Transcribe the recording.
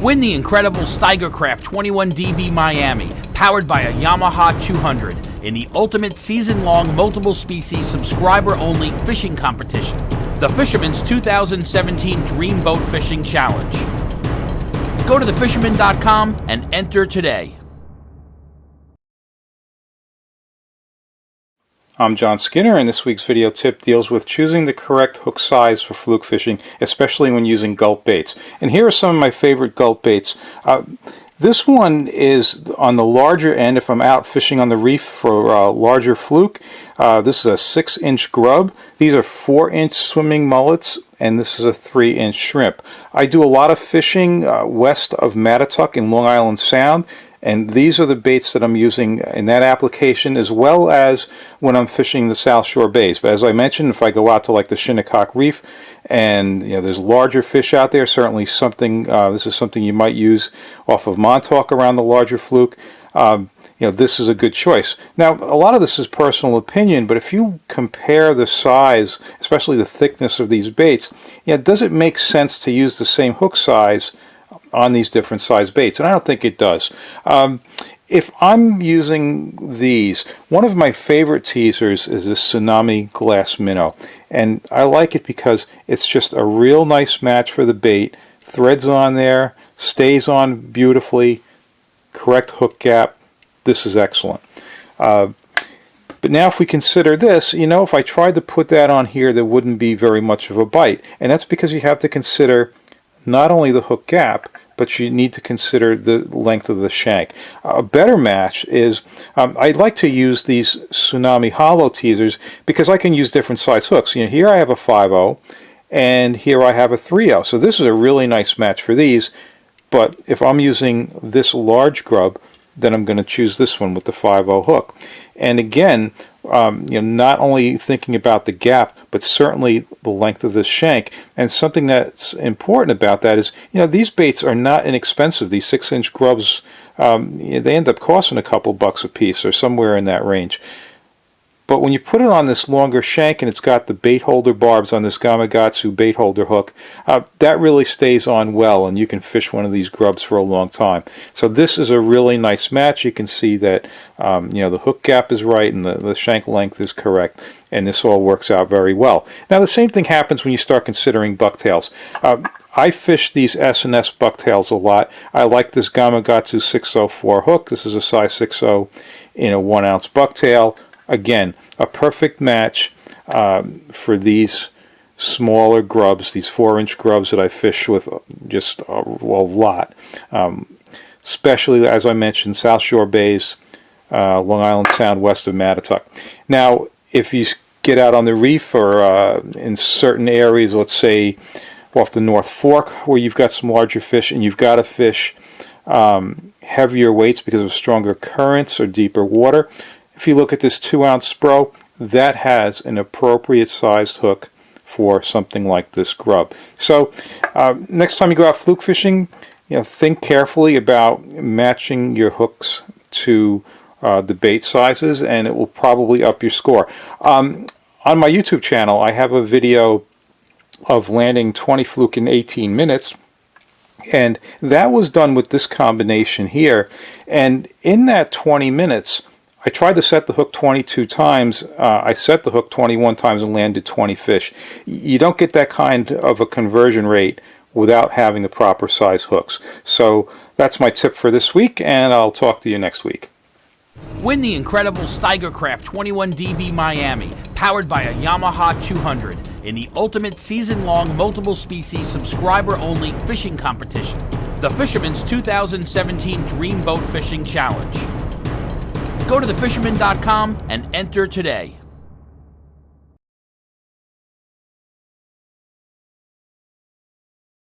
Win the incredible Steigercraft 21DB Miami, powered by a Yamaha 200, in the ultimate season-long multiple-species subscriber-only fishing competition, the Fisherman's 2017 Dream Boat Fishing Challenge. Go to thefisherman.com and enter today. I'm John Skinner, and this week's video tip deals with choosing the correct hook size for fluke fishing, especially when using gulp baits. And here are some of my favorite gulp baits. This one is on the larger end if I'm out fishing on the reef for larger fluke. This is a 6-inch grub. These are 4-inch swimming mullets, and this is a 3-inch shrimp. I do a lot of fishing west of Mattatuck in Long Island Sound, and these are the baits that I'm using in that application, as well as when I'm fishing the South Shore bays. But as I mentioned, if I go out to like the Shinnecock Reef and there's larger fish out there, certainly something this is something you might use off of Montauk around the larger fluke. This is a good choice. Now, a lot of this is personal opinion, but if you compare the size, especially the thickness of these baits, does it make sense to use the same hook size on these different size baits? And I don't think it does. If I'm using these, one of my favorite teasers is this Tsunami glass minnow, and I like it because it's just a real nice match for the bait. Threads on there, stays on beautifully, correct hook gap. This is excellent. But now if we consider this, if I tried to put that on here, there wouldn't be very much of a bite, and that's because you have to consider not only the hook gap, but you need to consider the length of the shank. A better match is, I like to use these Tsunami hollow teasers because I can use different size hooks. Here I have a 5/0, and here I have a 3/0. So this is a really nice match for these, but if I'm using this large grub, then I'm going to choose this one with the 5/0 hook. And again, not only thinking about the gap, but certainly the length of the shank. And something that's important about that is, these baits are not inexpensive. These 6-inch grubs, they end up costing a couple bucks a piece or somewhere in that range. But when you put it on this longer shank and it's got the bait holder barbs on this Gamakatsu bait holder hook, that really stays on well, and you can fish one of these grubs for a long time. So this is a really nice match. You can see that the hook gap is right and the shank length is correct, and this all works out very well. Now the same thing happens when you start considering bucktails. I fish these S&S bucktails a lot. I like this Gamakatsu 604 hook. This is a size 6/0 in a 1-ounce bucktail. Again, a perfect match for these smaller grubs, these 4-inch grubs that I fish with just a lot. Especially, as I mentioned, South Shore bays, Long Island Sound west of Mattatuck. Now, if you get out on the reef or in certain areas, let's say off the North Fork, where you've got some larger fish and you've got to fish heavier weights because of stronger currents or deeper water, if you look at this 2-ounce Spro, that has an appropriate sized hook for something like this grub. So next time you go out fluke fishing, think carefully about matching your hooks to the bait sizes, and it will probably up your score. On my YouTube channel, I have a video of landing 20 fluke in 18 minutes, and that was done with this combination here. And in that 20 minutes, I tried to set the hook 22 times. I set the hook 21 times and landed 20 fish. You don't get that kind of a conversion rate without having the proper size hooks. So that's my tip for this week, and I'll talk to you next week. Win the incredible Steigercraft 21DB Miami, powered by a Yamaha 200, in the ultimate season-long multiple-species subscriber-only fishing competition, the Fisherman's 2017 Dream Boat Fishing Challenge. Go to thefisherman.com and enter today.